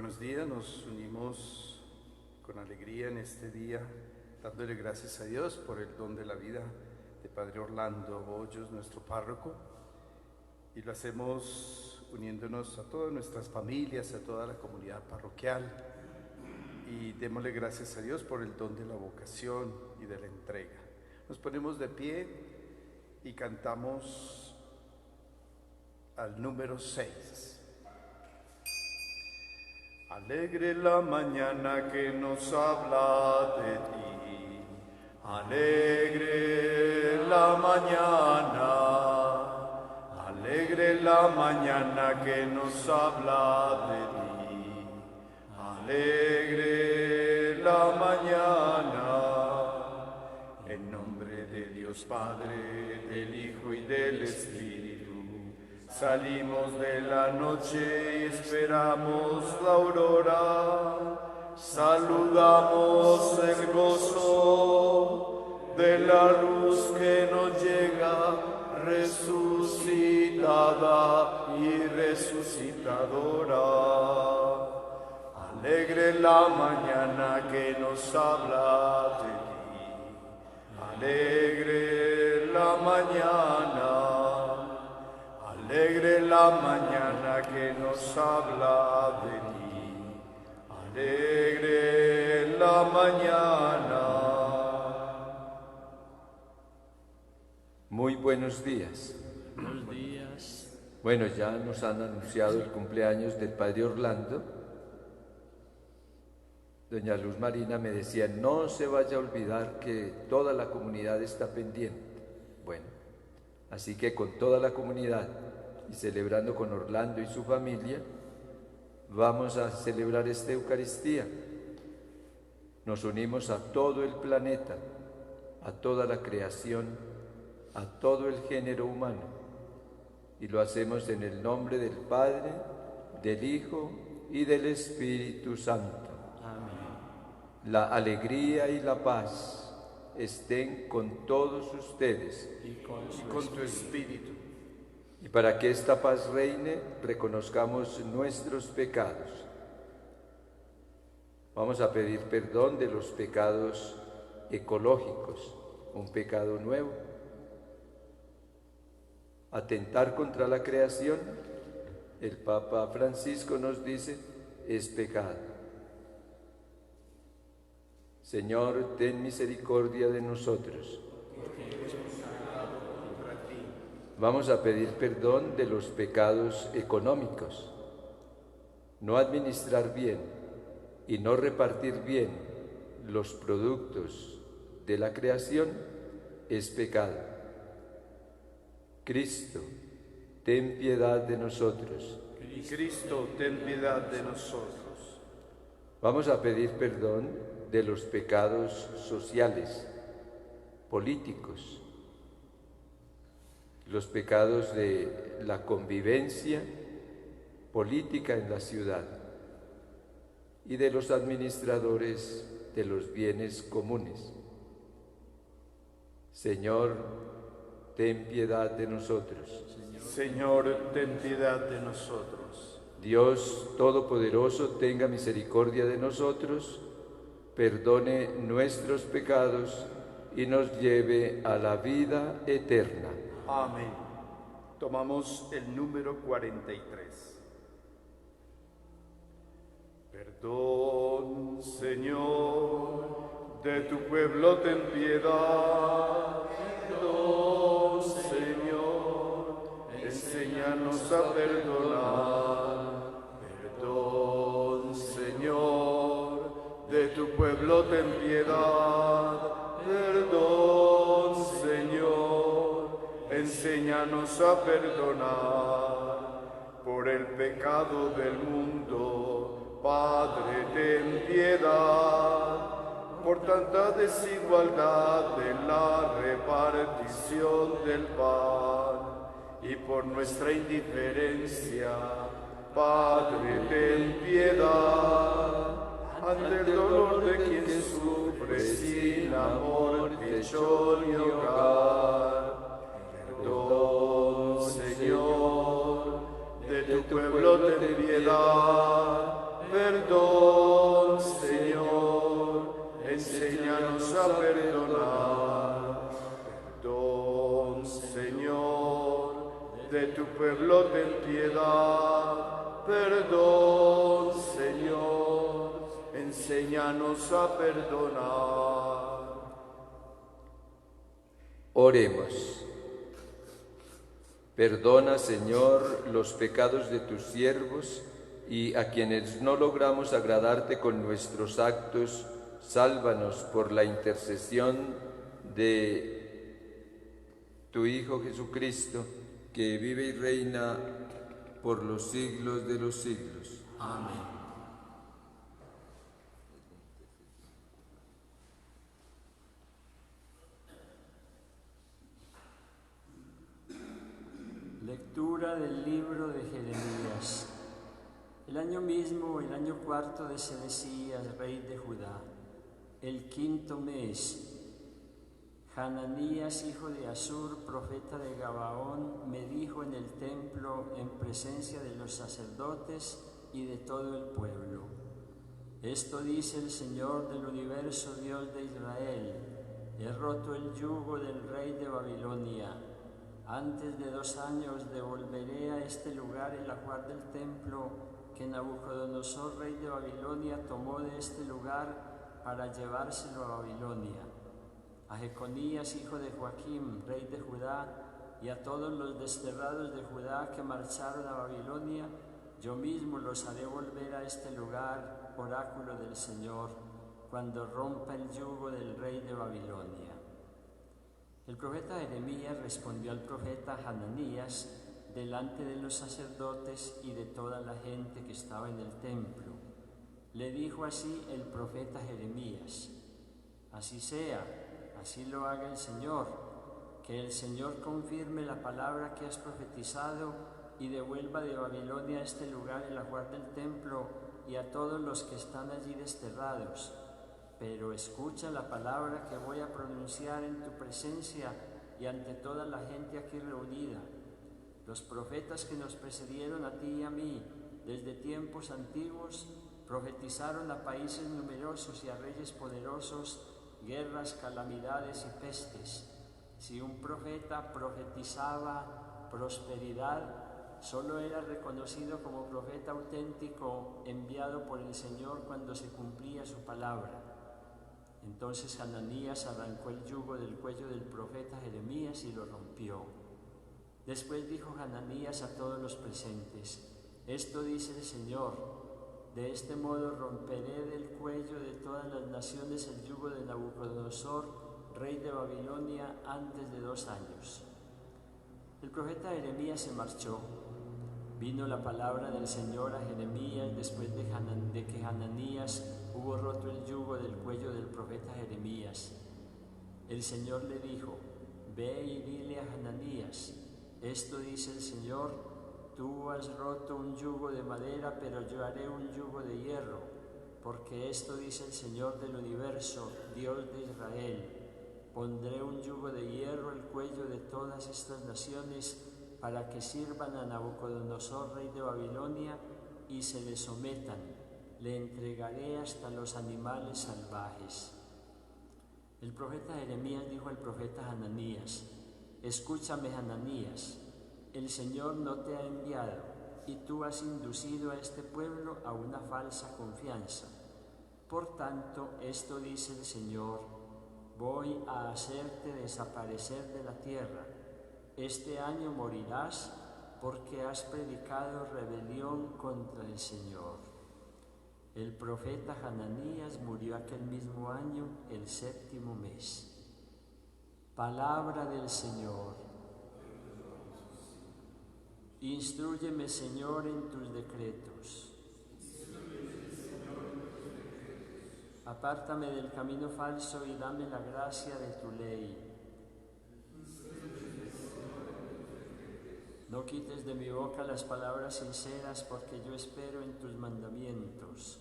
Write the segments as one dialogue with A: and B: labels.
A: buenos días, nos unimos con alegría en este día, dándole gracias a Dios por el don de la vida de Padre Orlando Hoyos, nuestro párroco, y lo hacemos uniéndonos a todas nuestras familias, a toda la comunidad parroquial, y démosle gracias a Dios por el don de la vocación y de la entrega. Nos ponemos de pie y cantamos al número 6. Alegre la mañana que nos habla de ti, alegre la mañana que nos habla de ti, alegre la mañana, en nombre de Dios Padre, del Hijo y del Espíritu. Salimos de la noche y esperamos la aurora, saludamos el gozo de la luz que nos llega resucitada y resucitadora. Alegre la mañana que nos habla de ti, alegre la mañana. Alegre la mañana que nos habla de ti, alegre la mañana.
B: Muy buenos días.
C: Buenos días.
B: Bueno, ya nos han anunciado el cumpleaños del Padre Orlando. Doña Luz Marina me decía, no se vaya a olvidar que toda la comunidad está pendiente. Bueno, así que con toda la comunidad y celebrando con Orlando y su familia, vamos a celebrar esta Eucaristía. Nos unimos a todo el planeta, a toda la creación, a todo el género humano, y lo hacemos en el nombre del Padre, del Hijo y del Espíritu Santo.
C: Amén.
B: La alegría y la paz estén con todos ustedes
C: Y
A: Con tu espíritu.
B: y para que esta paz reine, reconozcamos nuestros pecados. Vamos a pedir perdón de los pecados ecológicos, un pecado nuevo. Atentar contra la creación, el Papa Francisco nos dice, es pecado. Señor, ten misericordia de nosotros. Vamos a pedir perdón de los pecados económicos. No administrar bien y no repartir bien los productos de la creación es pecado. Cristo, ten piedad de nosotros.
A: Cristo, ten piedad de nosotros.
B: Vamos a pedir perdón de los pecados sociales, políticos, los pecados de la convivencia política en la ciudad y de los administradores de los bienes comunes. Señor, ten piedad de nosotros.
A: Señor, ten piedad de nosotros.
B: Dios Todopoderoso, tenga misericordia de nosotros, perdone nuestros pecados y nos lleve a la vida eterna.
A: Amén. Tomamos el número 43. Perdón, Señor, de tu pueblo ten piedad. Perdón, Señor, enséñanos a perdonar. Perdón, Señor, de tu pueblo ten piedad. Perdón, Señor, enséñanos a perdonar. Por el pecado del mundo, Padre, ten piedad. Por tanta desigualdad en la repartición del pan y por nuestra indiferencia, Padre, ten piedad. Ante el dolor de quien sufre sin amor, techo ni hogar. Perdón, Señor, de tu pueblo ten piedad. Perdón, perdonar. Perdón, Señor, de tu pueblo ten piedad. Perdón, Señor, enséñanos a perdonar.
B: Oremos. Perdona, Señor, los pecados de tus siervos, y a quienes no logramos agradarte con nuestros actos, sálvanos por la intercesión de tu Hijo Jesucristo, que vive y reina por los siglos de los siglos.
C: Amén. Lectura del libro de Jeremías. El año mismo, el año cuarto de Sedecías, rey de Judá, el quinto mes, Hananías, hijo de Asur, profeta de Gabaón, me dijo en el templo, en presencia de los sacerdotes y de todo el pueblo: esto dice el Señor del universo, Dios de Israel: he roto el yugo del rey de Babilonia. Antes de 2 años devolveré a este lugar el ajuar del templo que Nabucodonosor, rey de Babilonia, tomó de este lugar para llevárselo a Babilonia. A Jeconías, hijo de Joaquim, rey de Judá, y a todos los desterrados de Judá que marcharon a Babilonia, yo mismo los haré volver a este lugar, oráculo del Señor, cuando rompa el yugo del rey de Babilonia. El profeta Jeremías respondió al profeta Hananías delante de los sacerdotes y de toda la gente que estaba en el templo. Le dijo así el profeta Jeremías: así sea, así lo haga el Señor, que el Señor confirme la palabra que has profetizado y devuelva de Babilonia a este lugar el ajuar del templo y a todos los que están allí desterrados. Pero escucha la palabra que voy a pronunciar en tu presencia y ante toda la gente aquí reunida. Los profetas que nos precedieron a ti y a mí desde tiempos antiguos profetizaron a países numerosos y a reyes poderosos guerras, calamidades y pestes. Si un profeta profetizaba prosperidad, solo era reconocido como profeta auténtico enviado por el Señor cuando se cumplía su palabra. Entonces Hananías arrancó el yugo del cuello del profeta Jeremías y lo rompió. Después dijo Hananías a todos los presentes: esto dice el Señor: de este modo romperé del cuello de todas las naciones el yugo de Nabucodonosor, rey de Babilonia, antes de 2 años. El profeta Jeremías se marchó. Vino la palabra del Señor a Jeremías después de que Hananías hubo roto el yugo del cuello del profeta Jeremías. El Señor le dijo: ve y dile a Hananías: esto dice el Señor: tú has roto un yugo de madera, pero yo haré un yugo de hierro, porque esto dice el Señor del universo, Dios de Israel: pondré un yugo de hierro al cuello de todas estas naciones para que sirvan a Nabucodonosor, rey de Babilonia, y se le sometan. Le entregaré hasta los animales salvajes. El profeta Jeremías dijo al profeta Hananías: escúchame, Hananías, el Señor no te ha enviado, y tú has inducido a este pueblo a una falsa confianza. Por tanto, esto dice el Señor: voy a hacerte desaparecer de la tierra. Este año morirás porque has predicado rebelión contra el Señor. El profeta Hananías murió aquel mismo año, el 7º mes. Palabra del Señor. Instrúyeme, Señor, en tus decretos. Apártame del camino falso y dame la gracia de tu ley. No quites de mi boca las palabras sinceras, porque yo espero en tus mandamientos.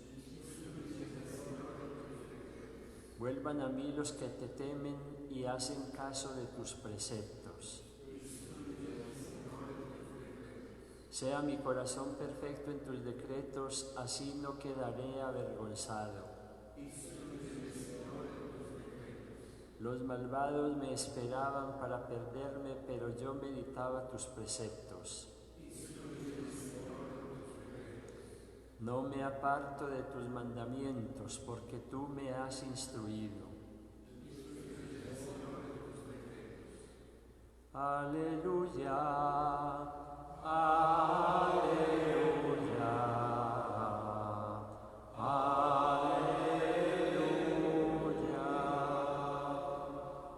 C: Vuelvan a mí los que te temen y hacen caso de tus preceptos. Sea mi corazón perfecto en tus decretos, así no quedaré avergonzado. Los malvados me esperaban para perderme, pero yo meditaba tus preceptos. No me aparto de tus mandamientos, porque tú me has instruido. Aleluya, aleluya, aleluya.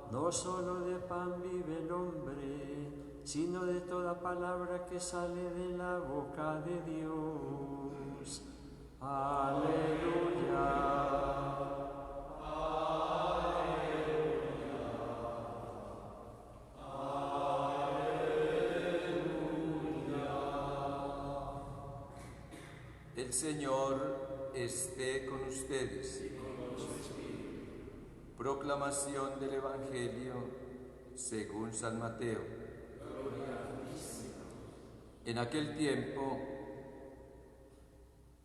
C: No solo de pan vive el hombre, sino de toda palabra que sale de la boca de Dios. Aleluya.
B: El Señor esté con ustedes. Proclamación del Evangelio según San Mateo. En aquel tiempo,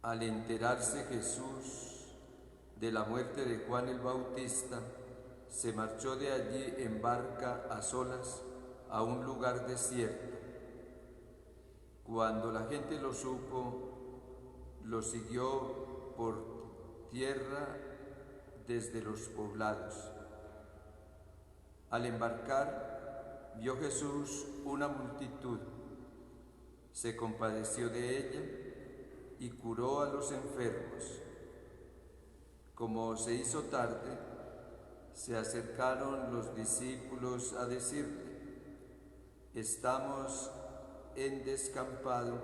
B: al enterarse Jesús de la muerte de Juan el Bautista, se marchó de allí en barca a solas a un lugar desierto. Cuando la gente lo supo, lo siguió por tierra desde los poblados. Al embarcar, vio Jesús una multitud, se compadeció de ella y curó a los enfermos. Como se hizo tarde, se acercaron los discípulos a decirle: estamos en descampado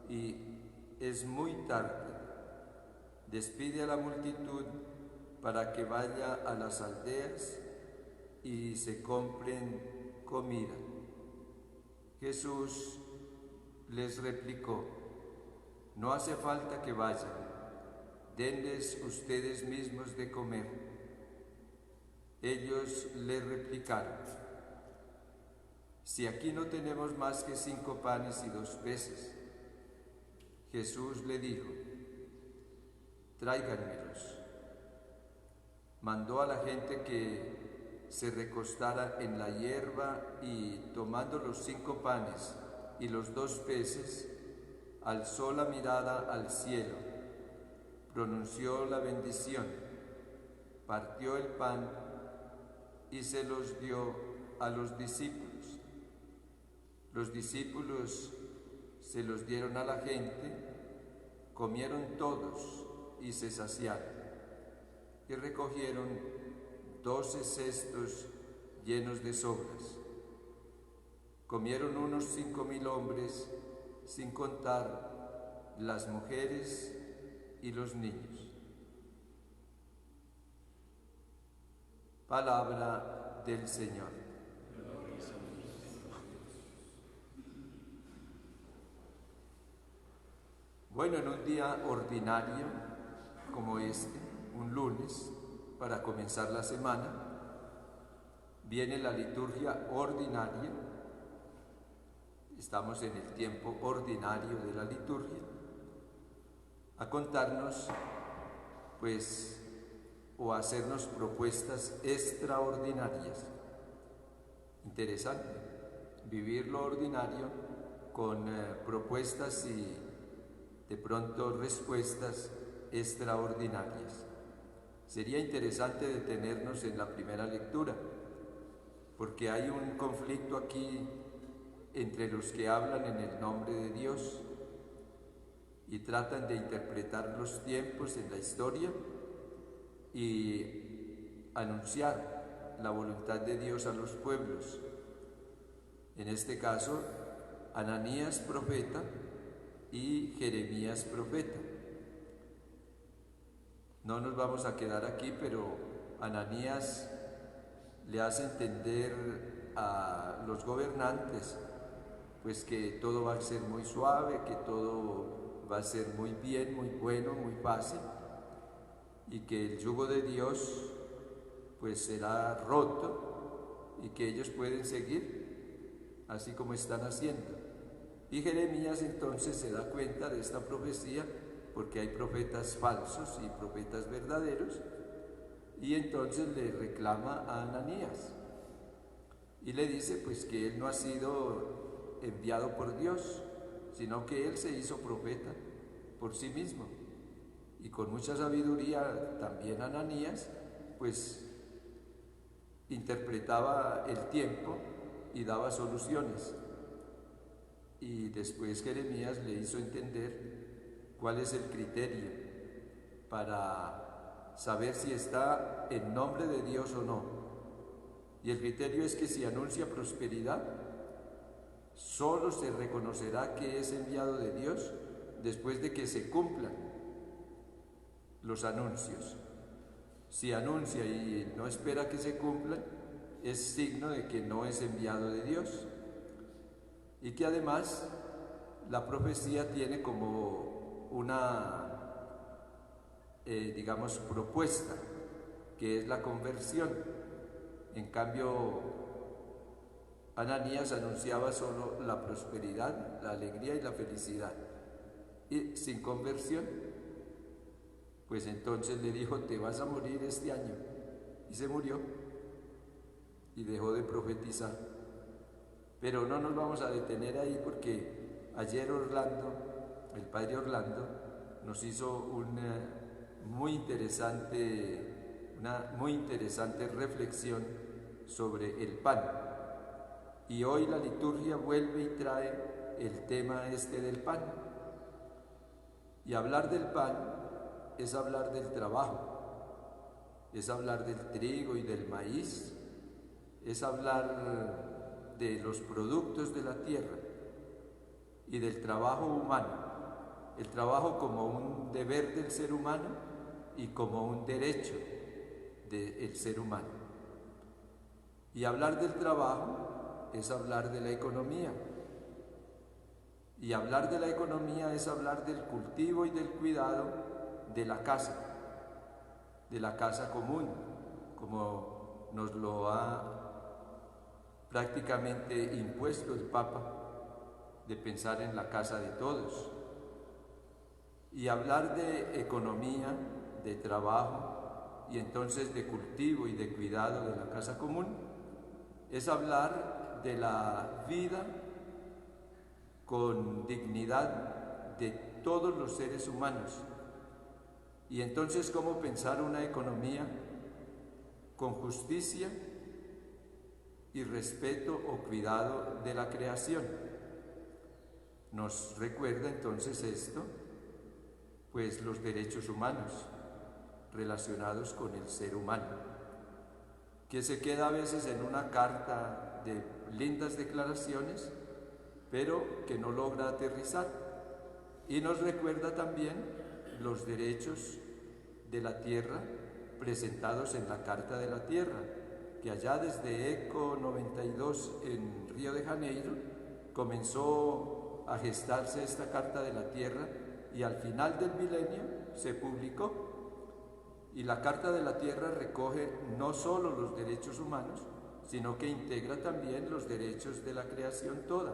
B: y es muy tarde. Despide a la multitud para que vaya a las aldeas y se compren comida. Jesús les replicó: no hace falta que vayan, denles ustedes mismos de comer. Ellos le replicaron: si aquí no tenemos más que 5 panes y 2 peces. Jesús le dijo: tráiganmelos. Mandó a la gente que se recostara en la hierba y, tomando los 5 panes y los 2 peces, alzó la mirada al cielo, pronunció la bendición, partió el pan y se los dio a los discípulos. Los discípulos se los dieron a la gente, comieron todos y se saciaron, y recogieron 12 cestos llenos de sobras. Comieron unos 5,000 hombres, sin contar las mujeres y los niños. Palabra del Señor. Bueno, en un día ordinario como este, un lunes, para comenzar la semana, viene la liturgia ordinaria. Estamos en el tiempo ordinario de la liturgia, a contarnos, pues, o a hacernos propuestas extraordinarias. Interesante, vivir lo ordinario con propuestas y de pronto respuestas extraordinarias. Sería interesante detenernos en la primera lectura, porque hay un conflicto aquí entre los que hablan en el nombre de Dios y tratan de interpretar los tiempos en la historia y anunciar la voluntad de Dios a los pueblos. En este caso, Ananías profeta y Jeremías profeta. No nos vamos a quedar aquí, pero Ananías le hace entender a los gobernantes pues que todo va a ser muy suave, que todo va a ser muy bien, muy bueno, muy fácil, y que el yugo de Dios pues será roto y que ellos pueden seguir así como están haciendo. Y Jeremías entonces se da cuenta de esta profecía, porque hay profetas falsos y profetas verdaderos, y entonces le reclama a Ananías y le dice pues que él no ha sido enviado por Dios, sino que él se hizo profeta por sí mismo. Y con mucha sabiduría también Ananías pues interpretaba el tiempo y daba soluciones. Y después Jeremías le hizo entender cuál es el criterio para saber si está en nombre de Dios o no. Y el criterio es que si anuncia prosperidad, solo se reconocerá que es enviado de Dios después de que se cumplan los anuncios. Si anuncia y no espera que se cumplan, es signo de que no es enviado de Dios. Y que además la profecía tiene como una, propuesta, que es la conversión. En cambio, Ananías anunciaba solo la prosperidad, la alegría y la felicidad. Y sin conversión, pues entonces le dijo, te vas a morir este año. Y se murió y dejó de profetizar. Pero no nos vamos a detener ahí porque ayer el padre Orlando, nos hizo una muy interesante reflexión sobre el pan. Y hoy la liturgia vuelve y trae el tema del pan. Y hablar del pan es hablar del trabajo, es hablar del trigo y del maíz, es hablar de los productos de la tierra y del trabajo humano, el trabajo como un deber del ser humano y como un derecho del ser humano. Y hablar del trabajo es hablar de la economía, y hablar de la economía es hablar del cultivo y del cuidado de la casa común, como nos lo ha prácticamente impuesto el Papa, de pensar en la casa de todos. Y hablar de economía, de trabajo y entonces de cultivo y de cuidado de la casa común es hablar de la vida con dignidad de todos los seres humanos. Y entonces, ¿cómo pensar una economía con justicia y respeto o cuidado de la creación? Nos recuerda entonces esto, pues los derechos humanos relacionados con el ser humano, que se queda a veces en una carta de lindas declaraciones, pero que no logra aterrizar. Y nos recuerda también los derechos de la tierra presentados en la Carta de la Tierra, que allá desde ECO 92 en Río de Janeiro comenzó a gestarse esta Carta de la Tierra y al final del milenio se publicó. Y la Carta de la Tierra recoge no solo los derechos humanos, sino que integra también los derechos de la creación toda.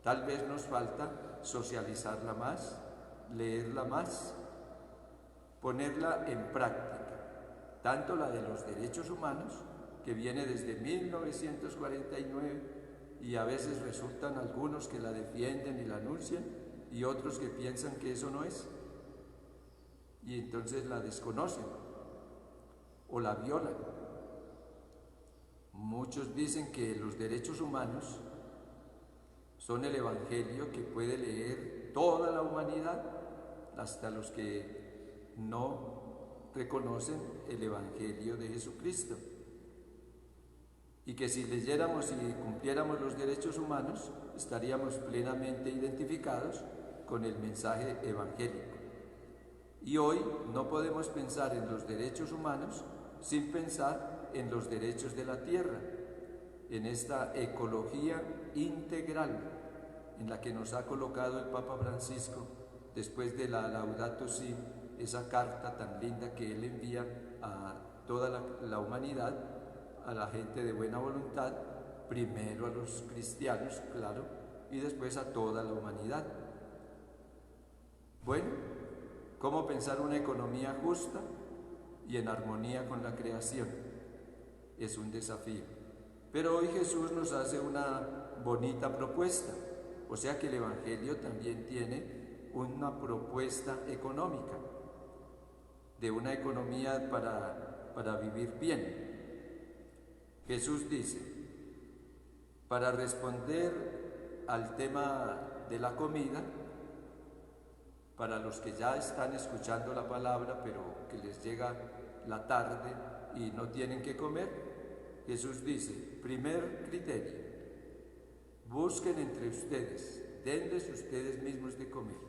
B: Tal vez nos falta socializarla más, leerla más, ponerla en práctica, tanto la de los derechos humanos, que viene desde 1949 y a veces resultan algunos que la defienden y la anuncian y otros que piensan que eso no es, y entonces la desconocen o la violan. Muchos dicen que los derechos humanos son el evangelio que puede leer toda la humanidad, hasta los que no reconocen el evangelio de Jesucristo. Y que si leyéramos y cumpliéramos los derechos humanos, estaríamos plenamente identificados con el mensaje evangélico. Y hoy no podemos pensar en los derechos humanos sin pensar en los derechos de la tierra, en esta ecología integral en la que nos ha colocado el Papa Francisco después de la Laudato Si, esa carta tan linda que él envía a toda la humanidad, a la gente de buena voluntad, primero a los cristianos, claro, y después a toda la humanidad. Bueno, ¿cómo pensar una economía justa y en armonía con la creación. Es un desafío. Pero hoy Jesús nos hace una bonita propuesta, o sea que el Evangelio también tiene una propuesta económica, de una economía para vivir bien. Jesús dice, para responder al tema de la comida, para los que ya están escuchando la palabra, pero que les llega la tarde y no tienen que comer, Jesús dice, primer criterio, busquen entre ustedes, denles ustedes mismos de comer.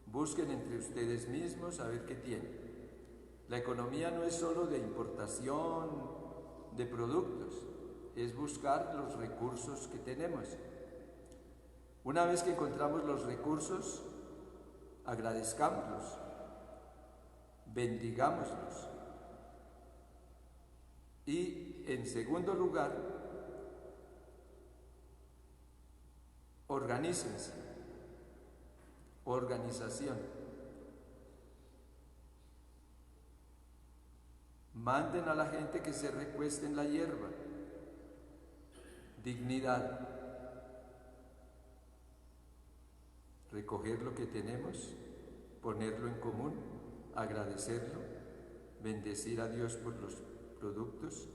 B: Busquen entre ustedes mismos a ver qué tienen. La economía no es solo de importación de productos, es buscar los recursos que tenemos. Una vez que encontramos los recursos, agradezcámoslos, bendigámoslos. Y en segundo lugar, organícense. Organización. Manden a la gente que se recueste en la hierba. Dignidad. Recoger lo que tenemos, ponerlo en común, agradecerlo, bendecir a Dios por los productos,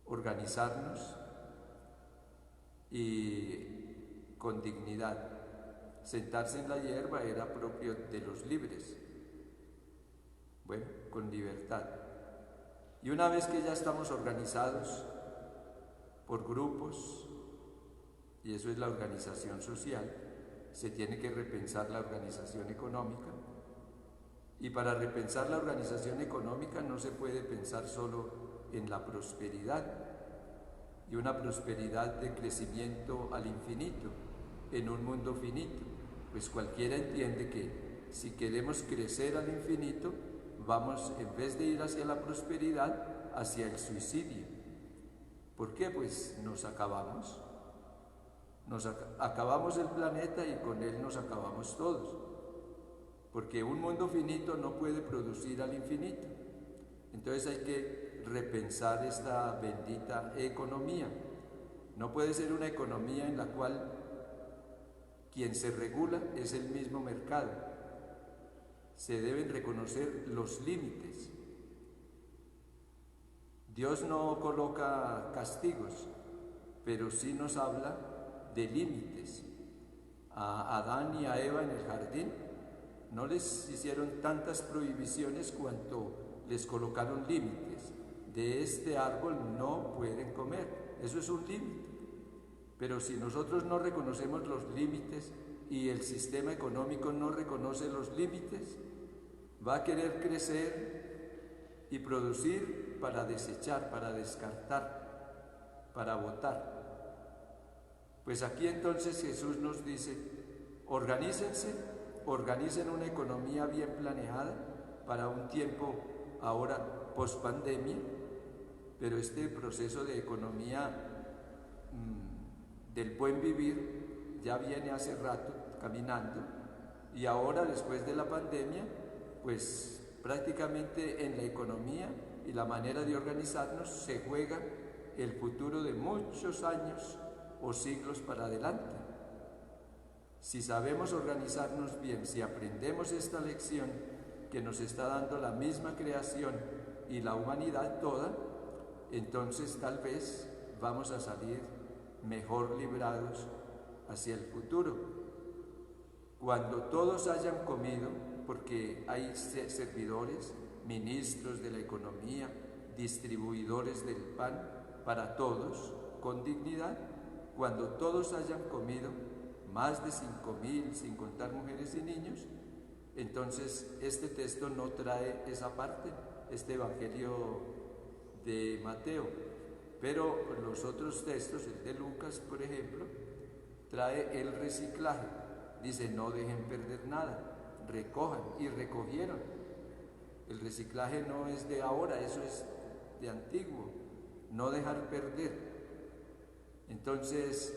B: organizarnos y con dignidad. Sentarse en la hierba era propio de los libres. Bueno, con libertad. Y una vez que ya estamos organizados por grupos, y eso es la organización social, se tiene que repensar la organización económica. Y para repensar la organización económica no se puede pensar solo en la prosperidad, y una prosperidad de crecimiento al infinito, en un mundo finito. Pues cualquiera entiende que si queremos crecer al infinito, vamos, en vez de ir hacia la prosperidad, hacia el suicidio. ¿Por qué? Pues nos acabamos. Acabamos el planeta y con él nos acabamos todos. Porque un mundo finito no puede producir al infinito. Entonces hay que repensar esta bendita economía. No puede ser una economía en la cual quien se regula es el mismo mercado. Se deben reconocer los límites. Dios no coloca castigos, pero sí nos habla de límites. A Adán y a Eva en el jardín no les hicieron tantas prohibiciones cuanto les colocaron límites. De este árbol no pueden comer. Eso es un límite. Pero si nosotros no reconocemos los límites y el sistema económico no reconoce los límites, va a querer crecer y producir para desechar, para descartar, para botar. Pues aquí entonces Jesús nos dice, organícense, organicen una economía bien planeada para un tiempo ahora post-pandemia, pero este proceso de economía del buen vivir ya viene hace rato caminando, y ahora después de la pandemia, pues prácticamente en la economía y la manera de organizarnos se juega el futuro de muchos años o siglos para adelante. Si sabemos organizarnos bien, si aprendemos esta lección que nos está dando la misma creación y la humanidad toda, entonces tal vez vamos a salir mejor librados hacia el futuro. Cuando todos hayan comido, porque hay servidores, ministros de la economía, distribuidores del pan para todos, con dignidad, cuando todos hayan comido, más de 5.000, sin contar mujeres y niños, entonces este texto no trae esa parte, este Evangelio de Mateo. Pero los otros textos, el de Lucas, por ejemplo, trae el reciclaje. Dice, no dejen perder nada, recojan, y recogieron. El reciclaje no es de ahora, eso es de antiguo, no dejar perder. Entonces,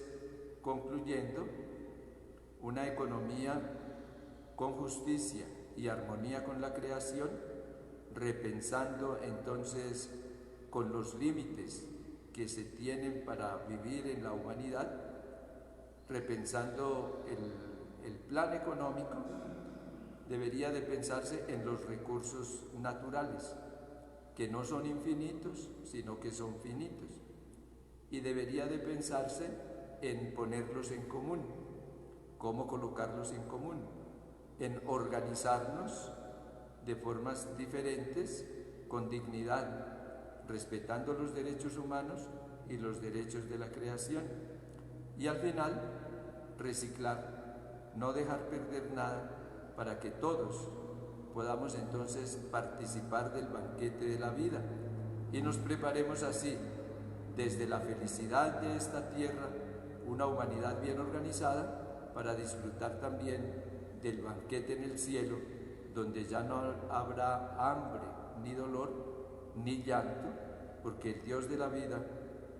B: concluyendo, una economía con justicia y armonía con la creación repensando entonces con los límites que se tienen para vivir en la humanidad, repensando el plan económico, debería de pensarse en los recursos naturales, que no son infinitos, sino que son finitos. Y debería de pensarse en ponerlos en común. ¿Cómo colocarlos en común? En organizarnos de formas diferentes, con dignidad, respetando los derechos humanos y los derechos de la creación. Y al final, reciclar, no dejar perder nada, para que todos podamos entonces participar del banquete de la vida y nos preparemos así, desde la felicidad de esta tierra, una humanidad bien organizada, para disfrutar también del banquete en el cielo, donde ya no habrá hambre, ni dolor, ni llanto, porque el Dios de la vida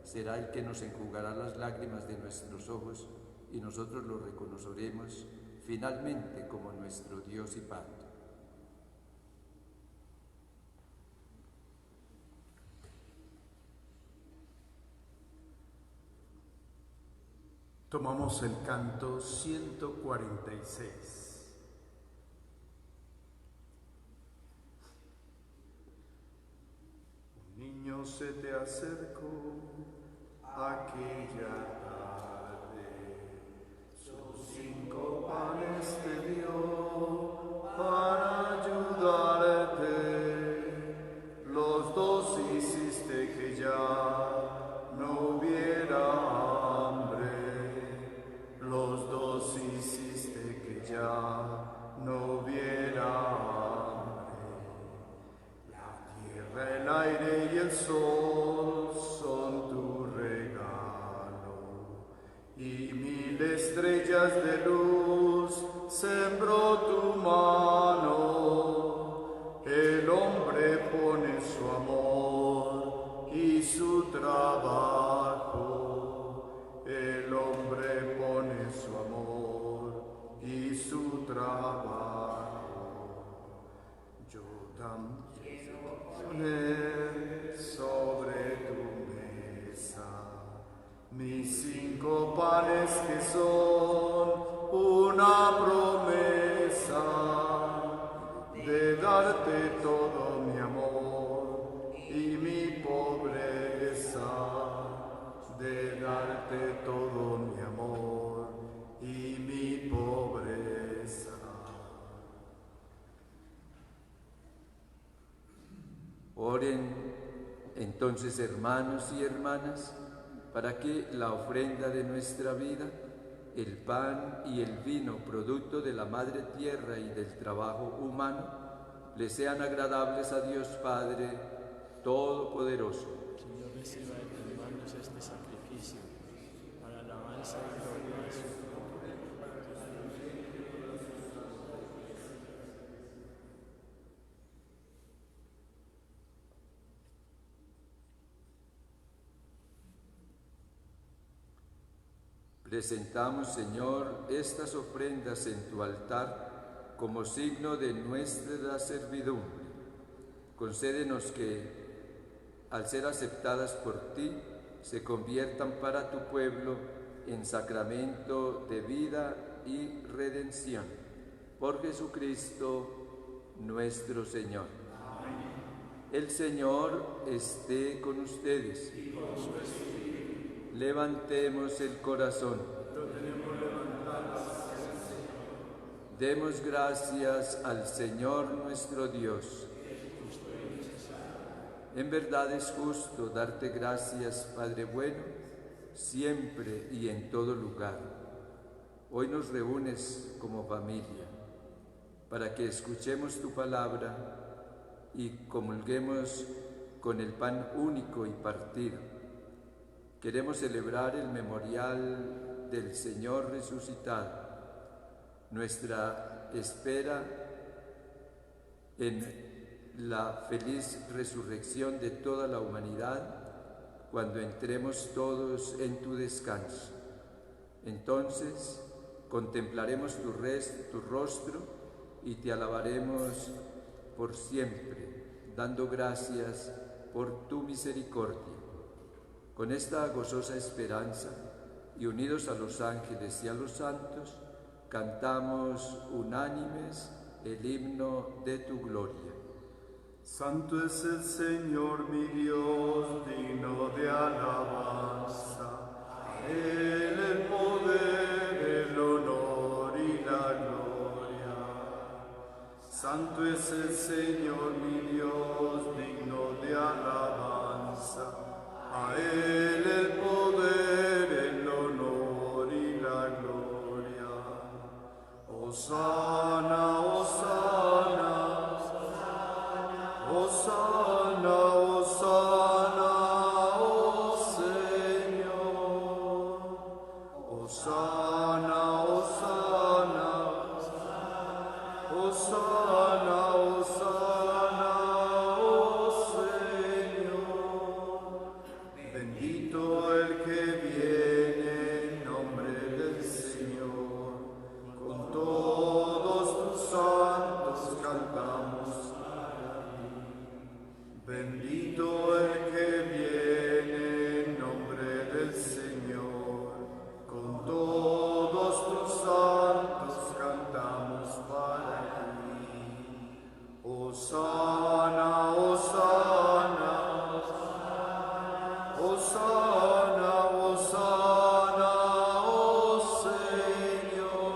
B: será el que nos enjugará las lágrimas de nuestros ojos y nosotros lo reconoceremos finalmente como nuestro Dios y Padre.
A: Tomamos el canto 146. Un niño se te acercó aquella tarde, sus 5 panes te dio para ayudarte, los 2 hiciste que ya no hubiera hambre, los 2 hiciste que ya no hubiera hambre. La tierra, el aire y el sol son tu regalo, y 1000 estrellas de luz sembró tu mano. El hombre pone su amor y su trabajo, el hombre pone su amor y su trabajo. Yo también poner sobre tu mesa mis 5 panes que son una promesa de darte todo mi amor y mi pobreza, de darte todo mi amor y mi pobreza.
B: Oren entonces, hermanos y hermanas, para que la ofrenda de nuestra vida, el pan y el vino, producto de la madre tierra y del trabajo humano, le sean agradables a Dios Padre Todopoderoso.
C: Señor, reciba de tus manos este sacrificio, para alabanza y gloria de su nombre.
B: Presentamos, Señor, estas ofrendas en tu altar como signo de nuestra servidumbre. Concédenos que, al ser aceptadas por ti, se conviertan para tu pueblo en sacramento de vida y redención. Por Jesucristo nuestro Señor. Amén. El Señor esté con ustedes. Y con su espíritu. Levantemos el corazón. Demos gracias al Señor nuestro Dios. En verdad es justo darte gracias, Padre bueno, siempre y en todo lugar. Hoy nos reúnes como familia para que escuchemos tu palabra y comulguemos con el pan único y partido. Queremos celebrar el memorial del Señor resucitado, nuestra espera en la feliz resurrección de toda la humanidad, cuando entremos todos en tu descanso. Entonces contemplaremos tu rostro y te alabaremos por siempre, dando gracias por tu misericordia. Con esta gozosa esperanza, y unidos a los ángeles y a los santos, cantamos unánimes el himno de tu gloria.
D: Santo es el Señor mi Dios, digno de alabanza. A Él el poder, el honor y la gloria. Santo es el Señor mi Dios, digno de alabanza. A Él el poder, el honor y la gloria. Hosana, hosana. Hosana, hosana, oh Señor. Hosana, hosana. Hosana, hosana, oh Señor. Bendito el que viene en nombre del Señor. Con todos tus santos cantamos. Bendito el que viene en nombre del Señor, con todos tus santos cantamos para ti. Hosana, hosana, hosana, hosana, oh Señor.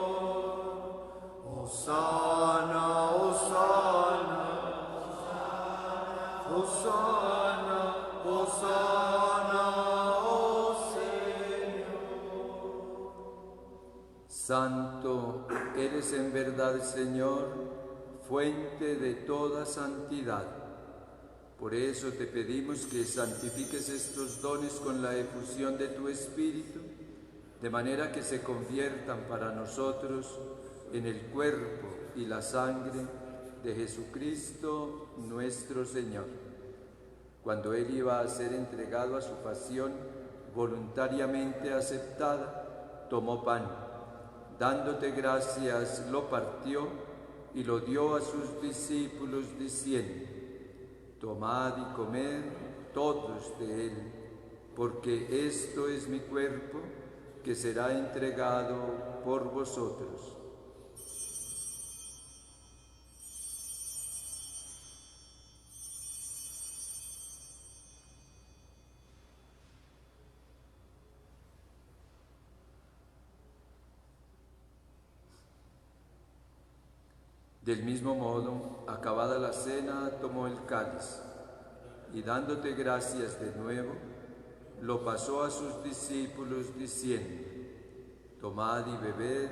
D: Hosana, hosana. Hosana, hosana, oh Señor.
B: Santo eres en verdad, Señor, fuente de toda santidad. Por eso te pedimos que santifiques estos dones con la efusión de tu Espíritu, de manera que se conviertan para nosotros en el cuerpo y la sangre de Jesucristo nuestro Señor. Cuando Él iba a ser entregado a su pasión voluntariamente aceptada, tomó pan, dándote gracias, lo partió y lo dio a sus discípulos diciendo: tomad y comed todos de él, porque esto es mi cuerpo que será entregado por vosotros. Del mismo modo, acabada la cena, tomó el cáliz y dándote gracias de nuevo, lo pasó a sus discípulos diciendo: tomad y bebed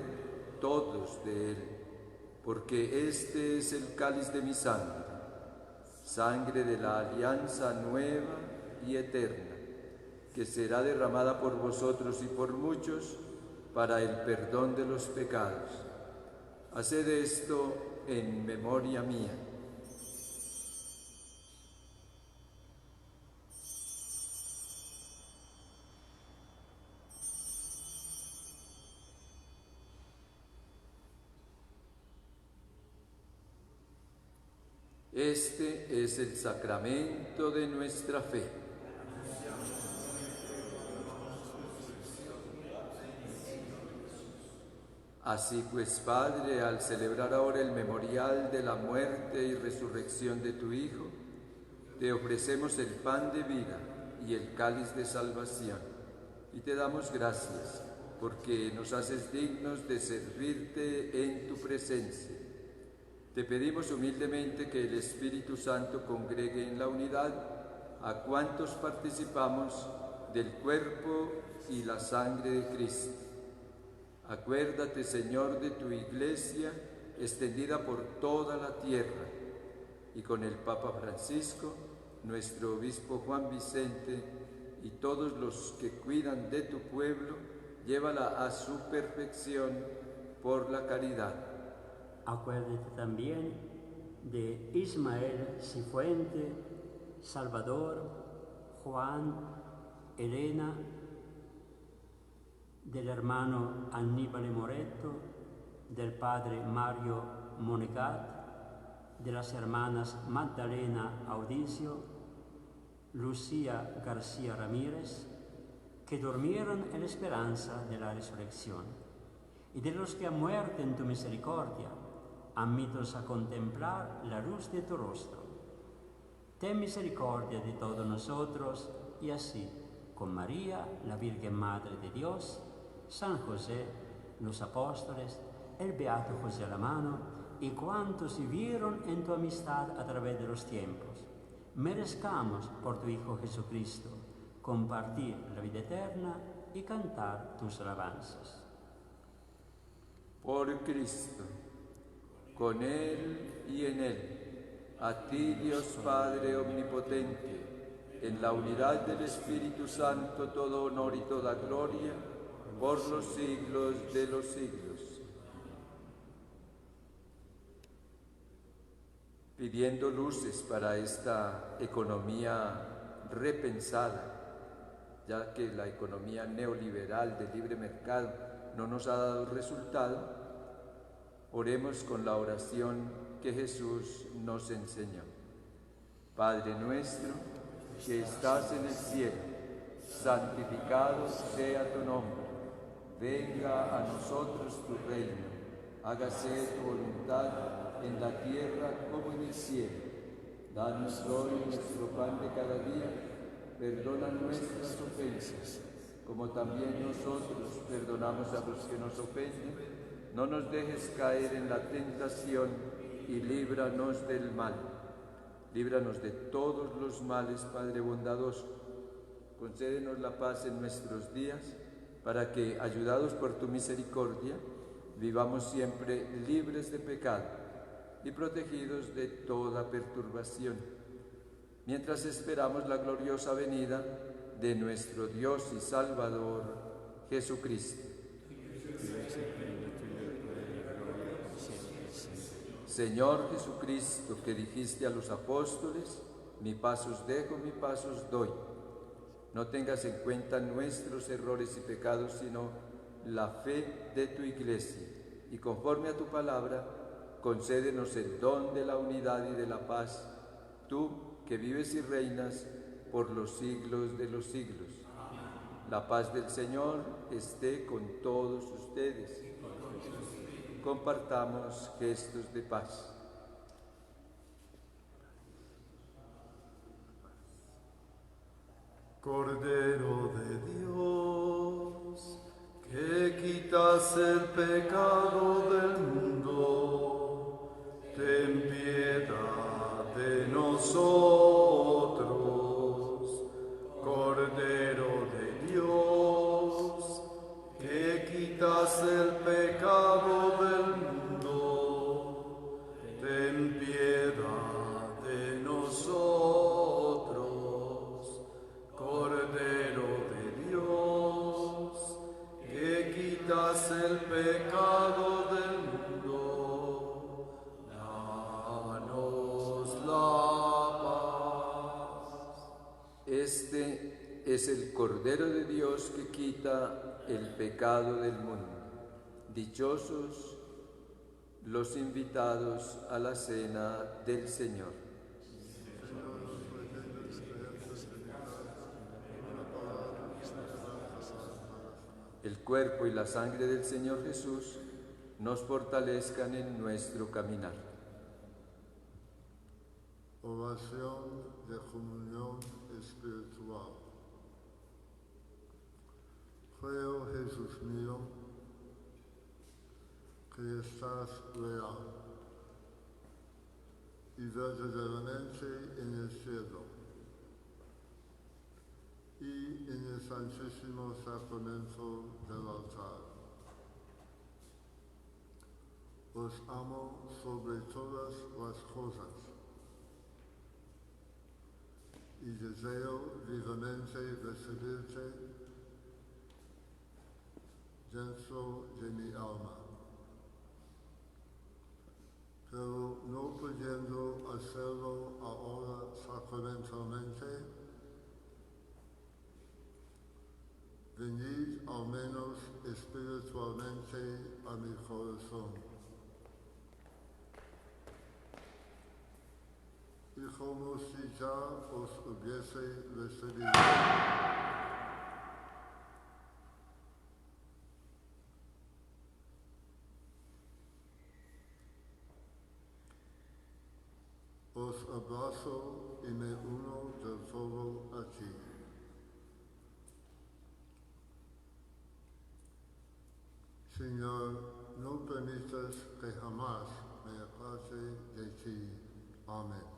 B: todos de él, porque este es el cáliz de mi sangre, sangre de la alianza nueva y eterna, que será derramada por vosotros y por muchos para el perdón de los pecados. Haced esto en memoria mía. Este es el sacramento de nuestra fe. Así pues, Padre, al celebrar ahora el memorial de la muerte y resurrección de tu Hijo, te ofrecemos el pan de vida y el cáliz de salvación, y te damos gracias porque nos haces dignos de servirte en tu presencia. Te pedimos humildemente que el Espíritu Santo congregue en la unidad a cuantos participamos del cuerpo y la sangre de Cristo. Acuérdate, Señor, de tu Iglesia extendida por toda la tierra, y con el Papa Francisco, nuestro Obispo Juan Vicente y todos los que cuidan de tu pueblo, llévala a su perfección por la caridad.
C: Acuérdate también de Ismael Cifuente, Salvador, Juan, Elena, del hermano Annibale Moretto, del padre Mario Monegat, de las hermanas Magdalena Audicio, Lucía García Ramírez, que durmieron en esperanza de la resurrección, y de los que han muerto en tu misericordia, admítelos a contemplar la luz de tu rostro. Ten misericordia de todos nosotros, y así, con María, la Virgen Madre de Dios, San José, los apóstoles, el Beato José Alamano, y cuantos vivieron en tu amistad a través de los tiempos, merezcamos por tu Hijo Jesucristo compartir la vida eterna y cantar tus alabanzas.
B: Por Cristo, con Él y en Él, a ti Dios Padre Omnipotente, en la unidad del Espíritu Santo, todo honor y toda gloria, por los siglos de los siglos. Pidiendo luces para esta economía repensada, ya que la economía neoliberal de libre mercado no nos ha dado resultado, oremos con la oración que Jesús nos enseñó. Padre nuestro, que estás en el cielo, santificado sea tu nombre. Venga a nosotros tu reino. Hágase tu voluntad en la tierra como en el cielo. Danos hoy nuestro pan de cada día. Perdona nuestras ofensas, como también nosotros perdonamos a los que nos ofenden. No nos dejes caer en la tentación y líbranos del mal. Líbranos de todos los males, Padre bondadoso. Concédenos la paz en nuestros días, para que, ayudados por tu misericordia, vivamos siempre libres de pecado y protegidos de toda perturbación, mientras esperamos la gloriosa venida de nuestro Dios y Salvador, Jesucristo. Señor Jesucristo, que dijiste a los apóstoles, mi paz os dejo, mi paz os doy. No tengas en cuenta nuestros errores y pecados, sino la fe de tu Iglesia. Y conforme a tu palabra, concédenos el don de la unidad y de la paz, tú que vives y reinas por los siglos de los siglos. La paz del Señor esté con todos ustedes. Compartamos gestos de paz.
D: Cordero de Dios, que quitas el pecado del mundo, ten piedad de nosotros. Cordero de Dios, que quitas el pecado del mundo, ten piedad de nosotros. Cordero de Dios, que quitas el pecado del mundo, danos la paz.
B: Este es el Cordero de Dios que quita el pecado del mundo. Dichosos los invitados a la cena del Señor. El cuerpo y la sangre del Señor Jesús nos fortalezcan en nuestro caminar.
E: Oración de comunión espiritual. Creo, Jesús mío, que estás real y verdaderamente en el cielo y en el Santísimo Sacramento del altar. Os amo sobre todas las cosas y deseo vivamente recibirte dentro de mi alma. Pero no pudiendo hacerlo ahora sacramentalmente, venid al menos espiritualmente a mi corazón. como si ya os hubiese recibido. Os abrazo y me uno del todo a ti. Señor, no permitas que jamás me aparte de ti. Amén.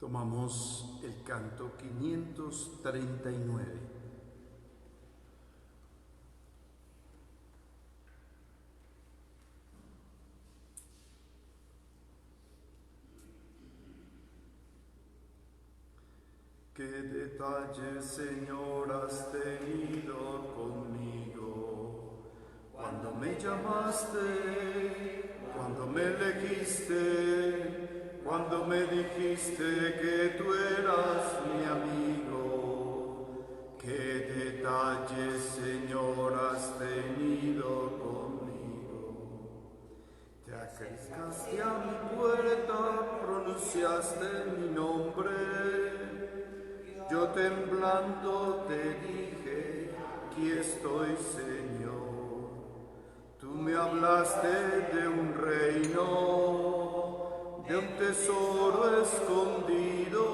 A: Tomamos el canto 539.
D: Qué detalles, Señor, has tenido conmigo. Cuando me llamaste, cuando me elegiste, cuando me dijiste que tú eras mi amigo. Qué detalles, Señor, has tenido conmigo. Te acercaste a mi puerta, pronunciaste mi nombre. Yo temblando te dije, aquí estoy, Señor. Tú me hablaste de un reino, de un tesoro escondido,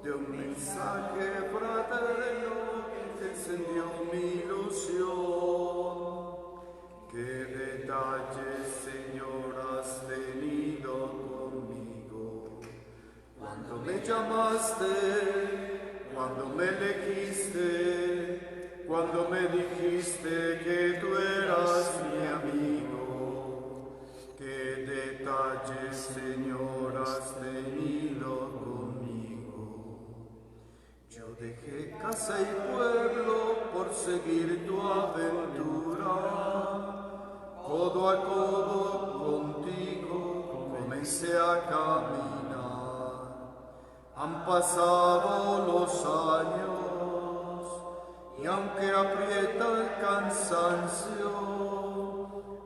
D: de un mensaje fraterno que encendió mi ilusión. Qué detalles, Señor, has tenido conmigo. Cuando me llamaste, cuando me elegiste, cuando me dijiste que tú eras mi amigo. Qué detalles, Señor, has tenido conmigo. Yo dejé casa y pueblo por seguir tu aventura. Codo a codo contigo comencé a caminar. Han pasado los años y aunque aprieta el cansancio,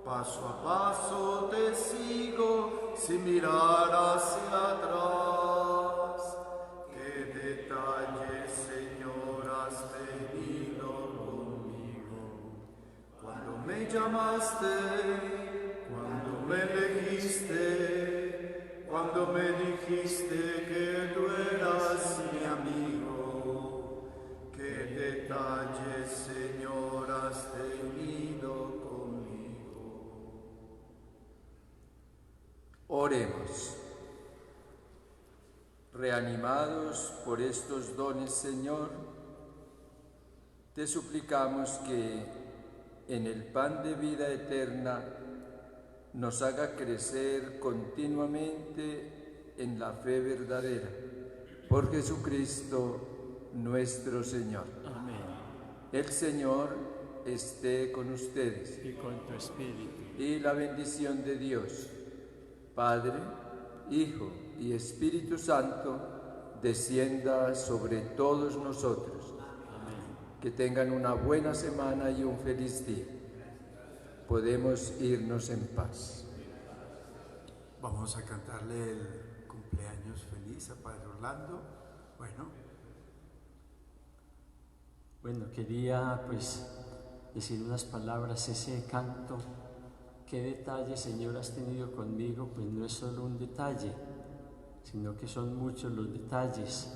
D: paso a paso te sigo sin mirar hacia atrás. Qué detalles, Señor, has tenido conmigo. Cuando me llamaste, cuando me elegiste, cuando me dijiste que tú eras mi amigo. Qué detalles, Señor, has tenido conmigo.
B: Oremos. Reanimados por estos dones, Señor, te suplicamos que en el pan de vida eterna nos haga crecer continuamente en la fe verdadera. Por Jesucristo nuestro Señor.
C: Amén.
B: El Señor esté con ustedes.
C: Y con tu espíritu.
B: Y la bendición de Dios, Padre, Hijo y Espíritu Santo, descienda sobre todos nosotros.
C: Amén.
B: Que tengan una buena semana y un feliz día. Podemos irnos en paz.
A: Vamos a cantarle el cumpleaños feliz a Padre Orlando.
C: Bueno, quería pues decir unas palabras. Ese canto, qué detalle, Señor, has tenido conmigo, pues no es solo un detalle, sino que son muchos los detalles.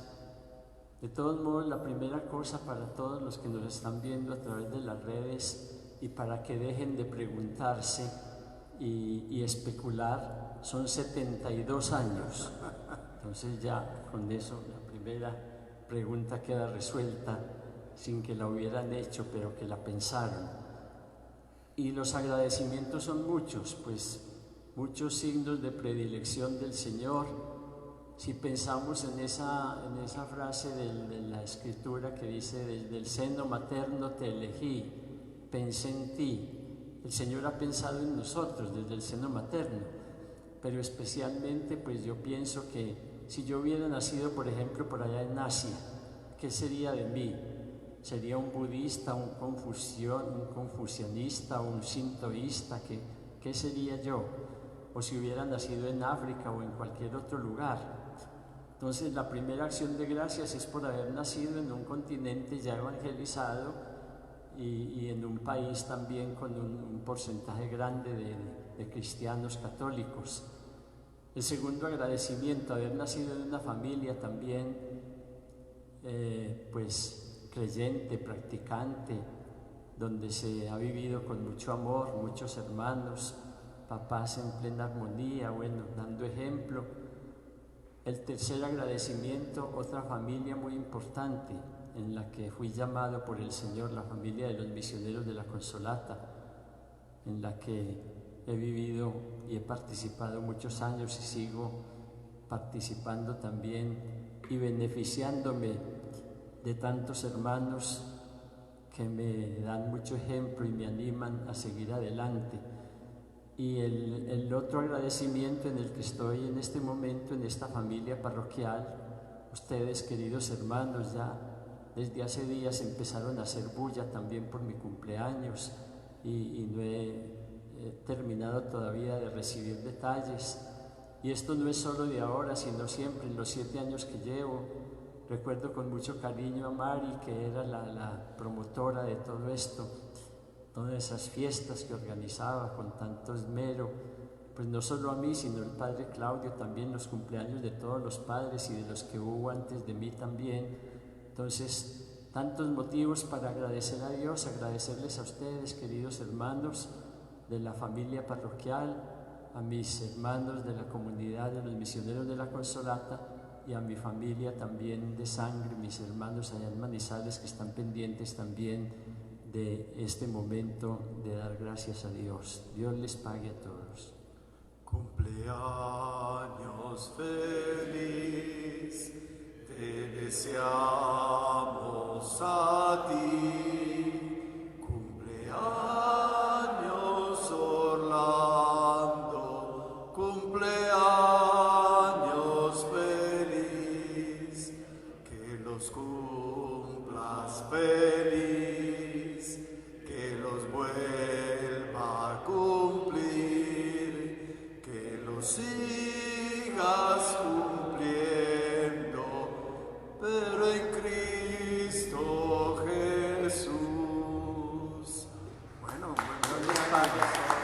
C: De todos modos, la primera cosa para todos los que nos están viendo a través de las redes y para que dejen de preguntarse y especular, son 72 años. Entonces ya con eso la primera pregunta queda resuelta sin que la hubieran hecho, pero que la pensaron. Y los agradecimientos son muchos, pues muchos signos de predilección del Señor. Si pensamos en esa frase de la Escritura que dice, desde el seno materno te elegí, pensé en ti. El Señor ha pensado en nosotros desde el seno materno, pero especialmente pues yo pienso que si yo hubiera nacido, por ejemplo, por allá en Asia, ¿qué sería de mí? ¿Sería un budista, un confucianista, un sintoísta? ¿Qué sería yo? O si hubiera nacido en África o en cualquier otro lugar. Entonces la primera acción de gracias es por haber nacido en un continente ya evangelizado y en un país también con un porcentaje grande de cristianos católicos. El segundo agradecimiento, haber nacido en una familia también pues creyente, practicante, donde se ha vivido con mucho amor, muchos hermanos, papás en plena armonía, bueno, dando ejemplo. El tercer agradecimiento, otra familia muy importante en la que fui llamado por el Señor, la familia de los misioneros de la Consolata, en la que he vivido y he participado muchos años y sigo participando también y beneficiándome de tantos hermanos que me dan mucho ejemplo y me animan a seguir adelante. Y el otro agradecimiento en el que estoy en este momento, en esta familia parroquial, ustedes queridos hermanos, ya desde hace días empezaron a hacer bulla también por mi cumpleaños y no he terminado todavía de recibir detalles. Y esto no es solo de ahora, sino siempre, en los 7 años que llevo. Recuerdo con mucho cariño a Mari, que era la promotora de todo esto, todas esas fiestas que organizaba con tanto esmero, pues no solo a mí, sino el padre Claudio, también los cumpleaños de todos los padres y de los que hubo antes de mí también. Entonces, tantos motivos para agradecer a Dios, agradecerles a ustedes, queridos hermanos de la familia parroquial, a mis hermanos de la comunidad de los misioneros de la Consolata, y a mi familia también de sangre, mis hermanos allá en Manizales que están pendientes también de este momento de dar gracias a Dios. Dios les pague a todos.
D: Cumpleaños feliz, te deseamos a ti. Cumpleaños Orlando, cumpleaños feliz, que los cumplas feliz, que los vuelva a cumplir, que los sigas cumpliendo, pero en Cristo Jesús. Bueno, buenos días.